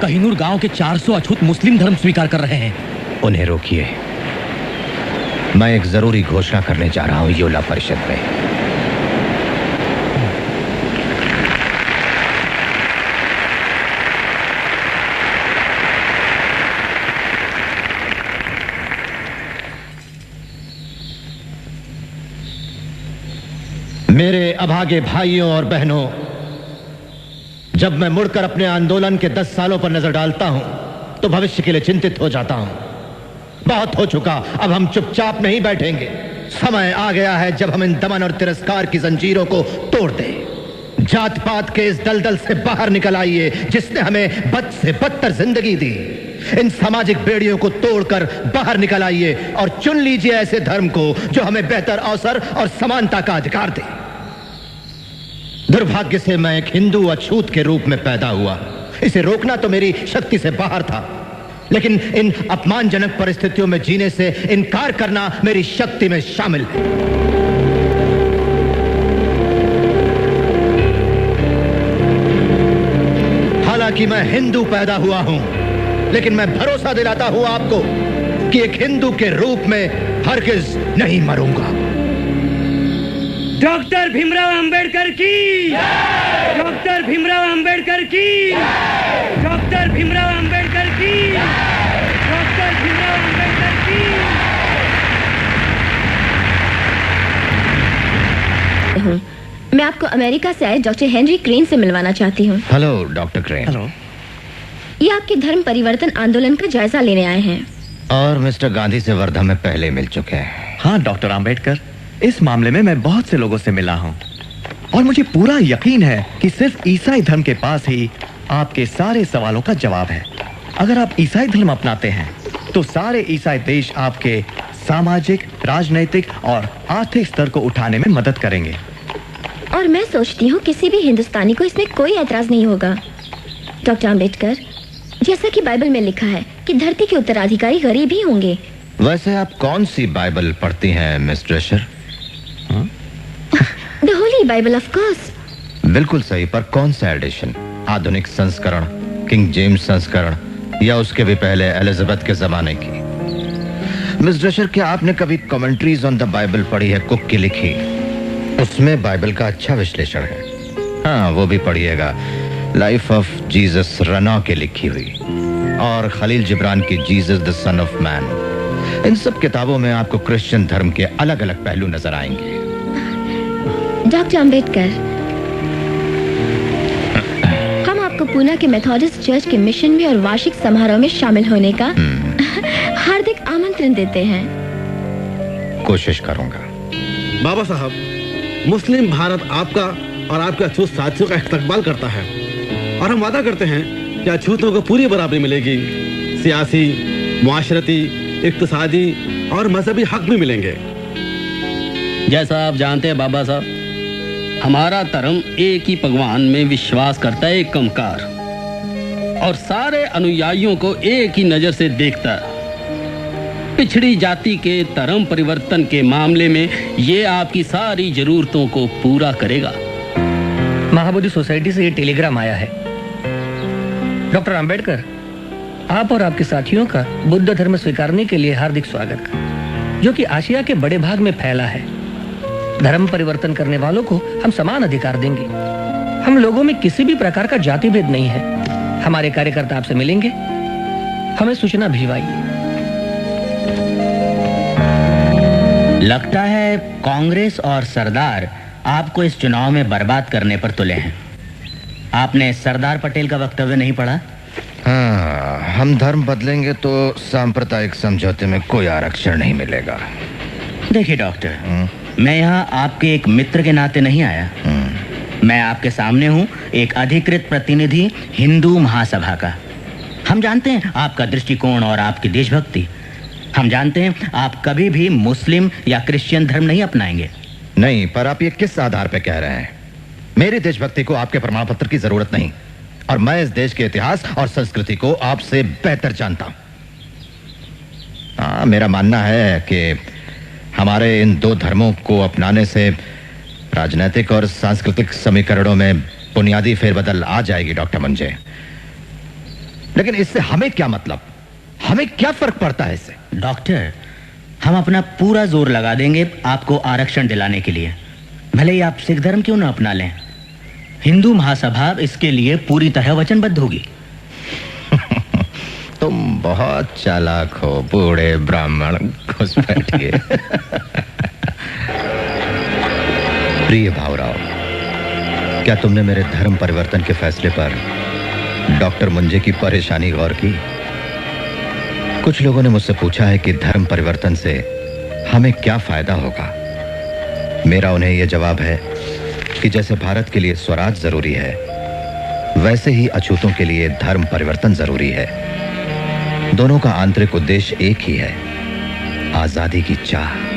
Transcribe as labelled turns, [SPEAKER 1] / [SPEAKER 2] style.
[SPEAKER 1] कहिनूर गांव के 400 अछूत मुस्लिम धर्म स्वीकार कर रहे हैं।
[SPEAKER 2] उन्हें रोकिए। मैं एक जरूरी घोषणा करने जा रहा हूं योला परिषद में। मेरे अभागे भाइयों और बहनों, जब मैं मुड़कर अपने आंदोलन के 10 सालों पर नजर डालता हूं तो भविष्य के लिए चिंतित हो जाता हूं। बहुत हो चुका, अब हम चुपचाप नहीं बैठेंगे। समय आ गया है जब हम इन दमन और तिरस्कार की जंजीरों को तोड़ दें। जात पात के इस दलदल से बाहर निकल आइए जिसने हमें बद से बदतर जिंदगी दी। इन सामाजिक बेड़ियों को तोड़कर बाहर निकल आइए और चुन लीजिए ऐसे धर्म को जो हमें बेहतर अवसर और समानता का अधिकार दे। दुर्भाग्य से मैं एक हिंदू अछूत के रूप में पैदा हुआ। इसे रोकना तो मेरी शक्ति से बाहर था, लेकिन इन अपमानजनक परिस्थितियों में जीने से इनकार करना मेरी शक्ति में शामिल है। हालांकि मैं हिंदू पैदा हुआ हूं, लेकिन मैं भरोसा दिलाता हूं आपको कि एक हिंदू के रूप में हरगिज नहीं मरूंगा।
[SPEAKER 3] डॉक्टर भीमराव अंबेडकर की, डॉक्टर भीमराव अंबेडकर की, डॉक्टर भीमराव अंबेडकर की, डॉक्टर भीमराव अंबेडकर की।
[SPEAKER 4] मैं आपको अमेरिका से आए डॉक्टर हेनरी क्रेन से मिलवाना चाहती हूँ।
[SPEAKER 2] Hello doctor crane.
[SPEAKER 1] हेलो।
[SPEAKER 4] ये आपके धर्म परिवर्तन आंदोलन का जायजा लेने आए हैं।
[SPEAKER 2] और मिस्टर गांधी से वर्धा में पहले मिल चुके हैं।
[SPEAKER 1] हाँ डॉक्टर अंबेडकर, इस मामले में मैं बहुत से लोगों से मिला हूँ और मुझे पूरा यकीन है कि सिर्फ ईसाई धर्म के पास ही आपके सारे सवालों का जवाब है। अगर आप ईसाई धर्म अपनाते हैं तो सारे ईसाई देश आपके सामाजिक, राजनैतिक और आर्थिक स्तर को उठाने में मदद करेंगे।
[SPEAKER 4] और मैं सोचती हूँ किसी भी हिंदुस्तानी को इसमें कोई ऐतराज नहीं होगा। डॉक्टर अंबेडकर, जैसा कि बाइबल में लिखा है कि धरती के उत्तराधिकारी गरीब ही होंगे।
[SPEAKER 2] वैसे आप कौन सी बाइबल पढ़ती हैं Miss Drescher?
[SPEAKER 4] The holy Bible of course.
[SPEAKER 2] बिल्कुल सही, पर कौन सा एडिशन? आधुनिक संस्करण, किंग जेम्स संस्करण, या उसके भी पहले एलिजाबेथ के जमाने की? मिस ड्रेशर, क्या आपने कभी कमेंट्रीज ऑन द बाइबल पढ़ी है? कुक की लिखी, उसमें बाइबल का अच्छा विश्लेषण है। हाँ, वो भी पढ़िएगा। लाइफ ऑफ जीसस रनौ के लिखी हुई, और खलील जिब्रान की Jesus the son of man. इन सब किताबों में आपको क्रिश्चियन धर्म के अलग अलग पहलू नजर आएंगे।
[SPEAKER 4] डॉक्टर अंबेडकर, हम आपको पूना के मेथोडिस्ट चर्च के मिशन में और वार्षिक समारोह में शामिल होने का हार्दिक आमंत्रण देते हैं।
[SPEAKER 2] कोशिश करूंगा।
[SPEAKER 5] बाबा साहब, मुस्लिम भारत आपका और आपके अछूत साथियों का इस्तकबाल करता है और हम वादा करते हैं कि अछूतों को पूरी बराबरी मिलेगी। सियासी, मुआशरती, इक्तिसादी और मजहबी हक भी मिलेंगे।
[SPEAKER 3] जैसा आप जानते हैं बाबा साहब, हमारा धर्म एक ही भगवान में विश्वास करता है, एक कमकार, और सारे अनुयायियों को एक ही नजर से देखता है। पिछड़ी जाति के धर्म परिवर्तन के मामले में ये आपकी सारी जरूरतों को पूरा करेगा।
[SPEAKER 6] महाबोधि सोसाइटी से ये टेलीग्राम आया है। डॉक्टर अंबेडकर, आप और आपके साथियों का बुद्ध धर्म स्वीकारने के लिए हार्दिक स्वागत, जो कि आशिया के बड़े भाग में फैला है। धर्म परिवर्तन करने वालों को हम समान अधिकार देंगे। हम लोगों में किसी भी प्रकार का जाति भेद नहीं है। हमारे कार्यकर्ता आपसे मिलेंगे, हमें सूचना भिजवाइए।
[SPEAKER 7] लगता है कांग्रेस और सरदार आपको इस चुनाव में बर्बाद करने पर तुले हैं। आपने सरदार पटेल का वक्तव्य नहीं पढ़ा?
[SPEAKER 2] हाँ, हम धर्म बदलेंगे तो सांप्रदायिक समझौते में कोई आरक्षण नहीं मिलेगा।
[SPEAKER 7] देखिए डॉक्टर, मैं यहाँ आपके एक मित्र के नाते नहीं आया। मैं आपके सामने हूँ एक अधिकृत प्रतिनिधि हिंदू महासभा का। हम जानते हैं आपका दृष्टिकोण और आपकी देशभक्ति। हम जानते हैं आप कभी भी मुस्लिम या क्रिश्चियन धर्म नहीं अपनाएंगे।
[SPEAKER 2] नहीं, पर आप ये किस आधार पर कह रहे हैं? मेरी देशभक्ति को आपके प्रमाण पत्र की जरूरत नहीं, और मैं इस देश के इतिहास और संस्कृति को आपसे बेहतर जानता हूं। हाँ, मेरा मानना है कि हमारे इन दो धर्मों को अपनाने से राजनीतिक और सांस्कृतिक समीकरणों में बुनियादी फेरबदल आ जाएगी डॉक्टर मंजे। लेकिन इससे हमें क्या मतलब, हमें क्या फर्क पड़ता है इससे?
[SPEAKER 7] डॉक्टर, हम अपना पूरा जोर लगा देंगे आपको आरक्षण दिलाने के लिए, भले ही आप सिख धर्म क्यों ना अपना लें। हिंदू महासभा इसके लिए पूरी तरह वचनबद्ध होगी।
[SPEAKER 2] तुम बहुत चालाक हो बूढ़े ब्राह्मण, घुस बैठिए। प्रिय भावराव, क्या तुमने मेरे धर्म परिवर्तन के फैसले पर डॉक्टर मुंजे की परेशानी गौर की? कुछ लोगों ने मुझसे पूछा है कि धर्म परिवर्तन से हमें क्या फायदा होगा। मेरा उन्हें यह जवाब है कि जैसे भारत के लिए स्वराज जरूरी है, वैसे ही अछूतों के लिए धर्म परिवर्तन जरूरी है। दोनों का आंतरिक उद्देश्य एक ही है, आजादी की चाह।